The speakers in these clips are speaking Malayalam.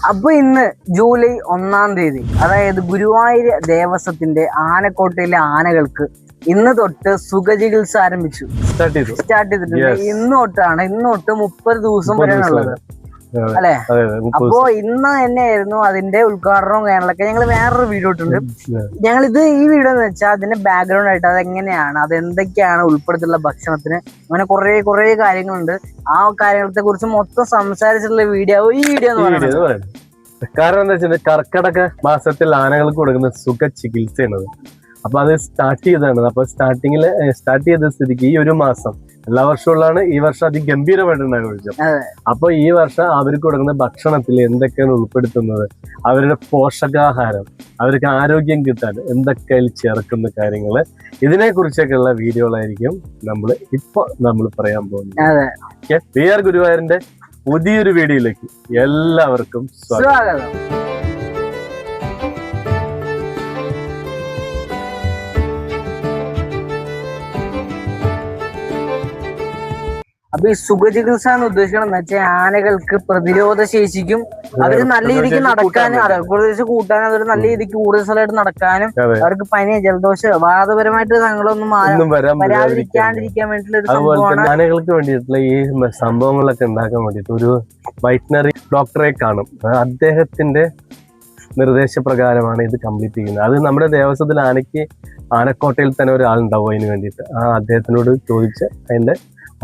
അപ്പൊ ഇന്ന് ജൂലൈ 1-ാം തീയതി, അതായത് ഗുരുവായൂർ ദേവസ്വത്തിന്റെ ആനക്കോട്ടയിലെ ആനകൾക്ക് ഇന്ന് തൊട്ട് സുഖചികിത്സ ആരംഭിച്ചു. സ്റ്റാർട്ട് ചെയ്തിട്ടുണ്ട്. ഇന്ന് തൊട്ട് 30 ദിവസം വരെയാണുള്ളത് അല്ലെ. അപ്പോ ഇന്ന് തന്നെയായിരുന്നു അതിന്റെ ഉദ്ഘാടനവും കാര്യങ്ങളൊക്കെ. ഞങ്ങൾ വേറൊരു വീഡിയോ ഇട്ടുണ്ട്. ഈ വീഡിയോ എന്ന് വെച്ചാൽ അതിന്റെ ബാക്ക്ഗ്രൗണ്ട് ആയിട്ട് അതെങ്ങനെയാണ്, അതെന്തൊക്കെയാണ് ഉൾപ്പെടുത്തിയുള്ള ഭക്ഷണത്തിന്, അങ്ങനെ കുറെ കാര്യങ്ങളുണ്ട്. ആ കാര്യങ്ങളെ കുറിച്ച് മൊത്തം സംസാരിച്ചിട്ടുള്ള വീഡിയോ ഈ വീഡിയോ എന്ന് പറയുന്നത്. കാരണം എന്താ വെച്ചാൽ കർക്കിടക മാസത്തിൽ ആനകൾക്ക് കൊടുക്കുന്ന സുഖ ചികിത്സയാണത്. അപ്പൊ അത് സ്റ്റാർട്ട് ചെയ്തതാണ്. അപ്പൊ സ്റ്റാർട്ട് ചെയ്ത സ്ഥിതിക്ക് ഈ ഒരു മാസം എല്ലാ വർഷമുള്ളതാണ്. ഈ വർഷം അതിഗംഭീരമായിട്ടുണ്ടാകും. അപ്പൊ ഈ വർഷം അവർക്ക് കൊടുക്കുന്ന ഭക്ഷണത്തിൽ എന്തൊക്കെയാണ് ഉൾപ്പെടുത്തുന്നത്, അവരുടെ പോഷകാഹാരം, അവർക്ക് ആരോഗ്യം കിട്ടാൻ എന്തൊക്കെ ചേർക്കുന്ന കാര്യങ്ങള്, ഇതിനെ കുറിച്ചൊക്കെയുള്ള വീഡിയോകളായിരിക്കും നമ്മൾ പറയാൻ പോകുന്നത്. ഗുരുവായൂരിന്റെ പുതിയൊരു വീഡിയോയിലേക്ക് എല്ലാവർക്കും സ്വാഗതം. അപ്പൊ ഈ സുഖചികിത്സ എന്ന് ഉദ്ദേശിക്കണം വെച്ചാൽ ആനകൾക്ക് പ്രതിരോധ ശേഷിക്കും, അവര് നല്ല രീതിക്ക് നടക്കാനും, പ്രതിരോധ കൂട്ടാനും, അതൊരു നല്ല രീതിക്ക് കൂടുതൽ സ്ഥലമായിട്ട് നടക്കാനും, അവർക്ക് പനി, ജലദോഷം, വാദപരമായിട്ട് തങ്ങളൊന്നും വരാതിരിക്കാണ്ടിരിക്കാൻ വേണ്ടിയിട്ടുള്ള ഒരു സംഭവമാണ്. ആനകൾക്ക് വേണ്ടിയിട്ടുള്ള ഈ സംഭവങ്ങളൊക്കെ ഉണ്ടാക്കാൻ വേണ്ടിയിട്ട് ഒരു വെറ്ററിനറി ഡോക്ടറെ കാണും. അദ്ദേഹത്തിന്റെ നിർദ്ദേശപ്രകാരമാണ് ഇത് കംപ്ലീറ്റ് ചെയ്യുന്നത്. അത് നമ്മുടെ ദേവസ്വത്തിൽ ആനക്കോട്ടയിൽ തന്നെ ഒരാളുണ്ടാവും അതിന് വേണ്ടിയിട്ട്. അദ്ദേഹത്തിനോട് ചോദിച്ച്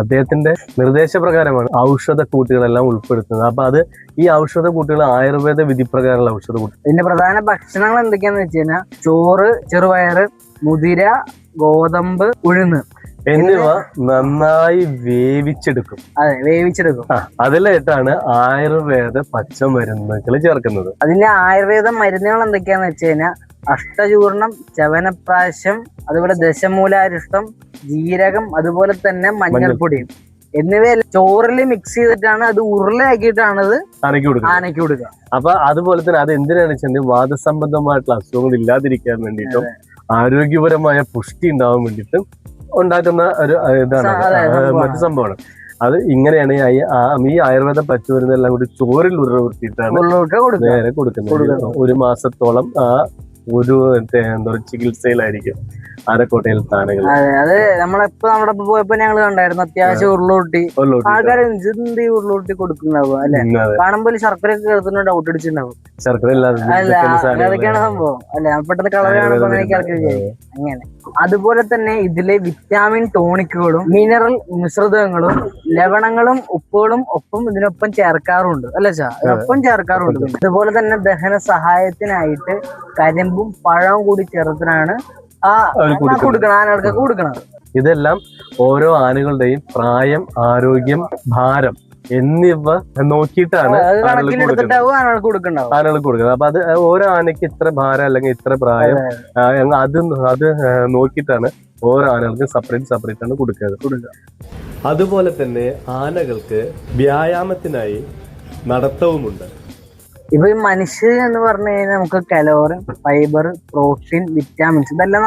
അദ്ദേഹത്തിന്റെ നിർദ്ദേശപ്രകാരമാണ് ഔഷധ കൂട്ടുകളെല്ലാം ഉൾപ്പെടുത്തുന്നത്. അപ്പൊ ഈ ഔഷധ കൂട്ടുകൾ ആയുർവേദ വിധിപ്രകാരമുള്ള ഔഷധ കൂട്ടുകൾ. ഇതിന്റെ പ്രധാന ഭക്ഷണങ്ങൾ എന്തൊക്കെയാന്ന് വെച്ച് കഴിഞ്ഞാൽ ചോറ്, ചെറുപയറ്, മുതിര, ഗോതമ്പ്, ഉഴുന്ന് എന്നിവ നന്നായി വേവിച്ചെടുക്കും. അതിലായിട്ടാണ് ആയുർവേദ പച്ചമരുന്നുകൾ ചേർക്കുന്നത്. അതിന്റെ ആയുർവേദ മരുന്നുകൾ എന്തൊക്കെയാന്ന് വെച്ച് കഴിഞ്ഞാൽ അഷ്ടചൂർണം, ചവനപ്രാശം, അതുപോലെ ദശമൂലാരിഷ്ടം, ജീരകം, അതുപോലെ തന്നെ മഞ്ഞൾപ്പൊടിയും എന്നിവയെല്ലാം ചോറിൽ മിക്സ് ചെയ്തിട്ടാണ് അത് ഉരുളയാക്കിയിട്ടാണ് അത് ആനയ്ക്ക് കൊടുക്കുക. അപ്പൊ അതുപോലെ തന്നെ അത് എന്തിനാണ് വെച്ചാൽ വാദസംബന്ധമായിട്ടുള്ള അസുഖങ്ങൾ ഇല്ലാതിരിക്കാൻ വേണ്ടിയിട്ടും ആരോഗ്യപരമായ പുഷ്ടി ഉണ്ടാവാൻ വേണ്ടിയിട്ടും ഉണ്ടാക്കുന്ന ഒരു ഇതാണ്, മറ്റു സംഭവമാണ്. അത് ഇങ്ങനെയാണ് ഈ ആയുർവേദ പച്ചമരുന്നെല്ലാം കൂടി ചോറിൽ ഉരുട്ടിയിട്ടാണ് നേരെ കൊടുക്കുന്നത്. ഒരു മാസത്തോളം ഒരു ചികിത്സയിലായിരിക്കും ആനക്കോട്ടയിൽ ആനകൾ. അത് നമ്മളിപ്പോ നമ്മുടെ പോയപ്പോ ഞങ്ങൾ കണ്ടായിരുന്നു. അത്യാവശ്യം ഉരുളൂട്ടി ആൾക്കാരെ ഉരുളൂട്ടി കൊടുക്കുന്നുണ്ടാവും അല്ലെ. കാണുമ്പോൾ ശർക്കര ഒക്കെ കേൾക്കുന്ന ഡൗട്ട് അടിച്ചിട്ടുണ്ടാവും. ശർക്കര അതൊക്കെയാണ് സംഭവം അല്ലെ. പെട്ടെന്ന് കളർ കാണുമ്പോ അങ്ങനെയൊക്കെ ആൾക്കാർ അങ്ങനെ. അതുപോലെ തന്നെ ഇതിലെ വിറ്റാമിൻ ടോണിക്കുകളും മിനറൽ മിശ്രിതങ്ങളും ലവണങ്ങളും ഉപ്പുകളും ഇതിനൊപ്പം ചേർക്കാറുണ്ട് അല്ലെ. ഒപ്പം ചേർക്കാറുണ്ട്. അതുപോലെ തന്നെ ദഹന സഹായത്തിനായിട്ട് കരിമ്പും പഴവും കൂടി ചേർത്തിനാണ് ആനകൾക്ക് കൊടുക്കണം. ഇതെല്ലാം ഓരോ ആനകളുടെയും പ്രായം, ആരോഗ്യം, ഭാരം എന്നിവ നോക്കിയിട്ടാണ് ആനകൾ കൊടുക്കുന്നത്. അപ്പൊ അത് ഓരോ ആനയ്ക്ക് ഇത്ര ഭാരം അല്ലെങ്കിൽ ഇത്ര പ്രായം, അത് നോക്കിയിട്ടാണ് ഓരോ ആനകൾക്കും സെപ്പറേറ്റ് ആണ് കൊടുക്കുക. അതുപോലെ തന്നെ ആനകൾക്ക് വ്യായാമത്തിനായി നടത്തവുമുണ്ട്. ഇപ്പൊ ഈ മനുഷ്യർ എന്ന് പറഞ്ഞു കഴിഞ്ഞാൽ നമുക്ക് കലോറി, ഫൈബർ, പ്രോട്ടീൻ, വിറ്റാമിൻസ് ഇതെല്ലാം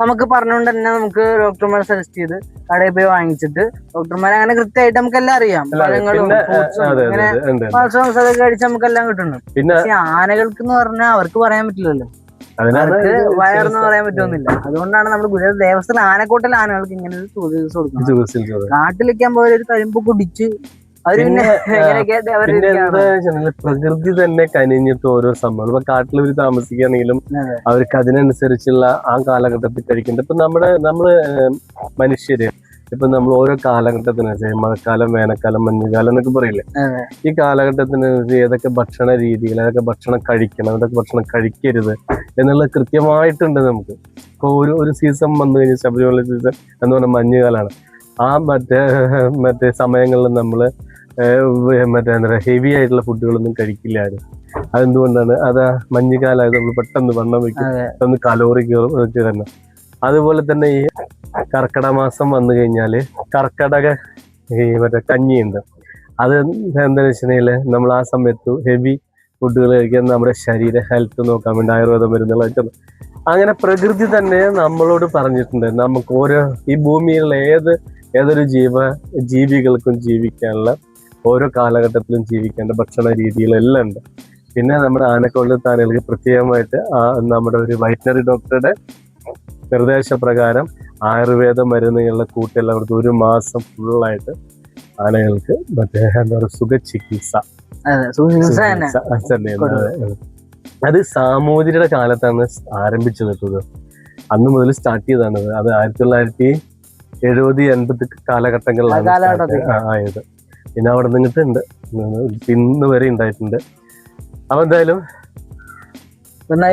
നമുക്ക് പറഞ്ഞുകൊണ്ട് തന്നെ നമുക്ക് ഡോക്ടർമാരെ സജസ്റ്റ് ചെയ്ത് കടയിൽ പോയി വാങ്ങിച്ചിട്ട് ഡോക്ടർമാരെ അങ്ങനെ കൃത്യമായിട്ട് നമുക്കെല്ലാം അറിയാം. പഴങ്ങളും അങ്ങനെ അതൊക്കെ കഴിച്ച് നമുക്കെല്ലാം കിട്ടുന്നു. പക്ഷെ ആനകൾക്ക് എന്ന് പറഞ്ഞാൽ അവർക്ക് പറയാൻ പറ്റില്ലല്ലോ, അവർക്ക് വയറെന്ന് പറയാൻ പറ്റുമെന്നില്ല. അതുകൊണ്ടാണ് നമ്മൾ ഗുരുവായൂർ ദേവസ്ഥയിൽ ആനക്കോട്ടയിൽ ആനകൾക്ക് ഇങ്ങനെ ഒരു ചികിത്സ കൊടുക്കുന്നത്. നാട്ടിലേക്കാൻ പോയ ഒരു കരിമ്പ് കുടിച്ച് പ്രകൃതി തന്നെ കനിഞ്ഞിട്ട് ഓരോ സംഭവം. ഇപ്പൊ കാട്ടിൽ താമസിക്കുകയാണെങ്കിലും അവർക്ക് അതിനനുസരിച്ചുള്ള ആ കാലഘട്ടത്തിൽ കഴിക്കുന്നുണ്ട്. ഇപ്പൊ നമ്മള് മനുഷ്യര് ഇപ്പൊ നമ്മൾ ഓരോ കാലഘട്ടത്തിനനുസരിച്ച് മഴക്കാലം, വേനൽക്കാലം, മഞ്ഞുകാലം എന്നൊക്കെ പറയില്ലേ, ഈ കാലഘട്ടത്തിനനുസരിച്ച് ഏതൊക്കെ ഭക്ഷണ രീതികൾ, ഏതൊക്കെ ഭക്ഷണം കഴിക്കണം, ഏതൊക്കെ ഭക്ഷണം കഴിക്കരുത് എന്നുള്ളത് കൃത്യമായിട്ടുണ്ട് നമുക്ക്. ഇപ്പൊ ഒരു സീസൺ വന്നു കഴിഞ്ഞാൽ ശബരിമല സീസൺ എന്ന് പറഞ്ഞാൽ മഞ്ഞുകാലാണ്. ആ മറ്റേ സമയങ്ങളിൽ നമ്മള് ഹെവി ആയിട്ടുള്ള ഫുഡുകളൊന്നും കഴിക്കില്ലായിരുന്നു. അതെന്തുകൊണ്ടാണ്? അത് മഞ്ഞുകാലമായത് നമ്മൾ പെട്ടെന്ന് വണ്ണം വെക്കും, പെട്ടെന്ന് കലോറി കയറുന്ന. അതുപോലെ തന്നെ ഈ കർക്കിടക മാസം വന്നു കഴിഞ്ഞാല് കഞ്ഞിയുണ്ട്. അത് എന്താണെന്ന് വെച്ചിട്ടുണ്ടെങ്കിൽ നമ്മൾ ആ സമയത്ത് ഹെവി ഫുഡുകൾ കഴിക്കാൻ നമ്മുടെ ശരീര ഹെൽത്ത് നോക്കാൻ വേണ്ടി ആയുർവേദ മരുന്നുകൾ അങ്ങനെ പ്രകൃതി തന്നെ നമ്മളോട് പറഞ്ഞിട്ടുണ്ട്. നമുക്ക് ഈ ഭൂമിയിലുള്ള ഏതൊരു ജീവികൾക്കും ജീവിക്കാനുള്ള ഓരോ കാലഘട്ടത്തിലും ജീവിക്കേണ്ട ഭക്ഷണ രീതികളെല്ലാം ഉണ്ട്. പിന്നെ നമ്മുടെ ആനക്കൊള്ളത്തെ ആനകൾക്ക് പ്രത്യേകമായിട്ട് നമ്മുടെ ഒരു വെറ്ററിനറി ഡോക്ടറുടെ നിർദ്ദേശപ്രകാരം ആയുർവേദ മരുന്നുകളുടെ കൂട്ടെല്ലാം കൊടുത്ത് ഒരു മാസം ഫുള്ളായിട്ട് ആനകൾക്ക് മറ്റേ എന്താ പറയുക സുഖചികിത്സ. അത് സാമൂതിരിയുടെ കാലത്താണ് ആരംഭിച്ചത്. അന്ന് മുതൽ സ്റ്റാർട്ട് ചെയ്തതാണ്. അത് 1970-80 കാലഘട്ടങ്ങളിലാണ് ആയത്. പിന്നെ അവിടെ നിന്നിട്ട് ഉണ്ട്, ഇന്ന് വരെ ഉണ്ടായിട്ടുണ്ട്. അപ്പൊ എന്തായാലും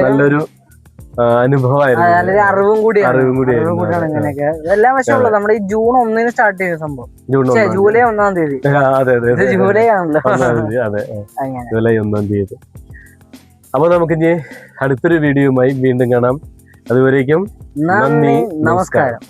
നല്ലൊരു അനുഭവമായിരുന്നു, അറിവും കൂടിയാണ് ഇങ്ങനെയൊക്കെ. എല്ലാ വർഷമുള്ള നമ്മുടെ ഈ ജൂൺ 1 സ്റ്റാർട്ട് ചെയ്ത സംഭവം ജൂലൈ 1 തീയതി. ജൂലൈ ആണല്ലോ. അതെ, ജൂലൈ 1 തീയതി. അപ്പൊ നമുക്കിനി അടുത്തൊരു വീഡിയോയുമായി വീണ്ടും കാണാം. അതുവരേക്കും നന്ദി, നമസ്കാരം.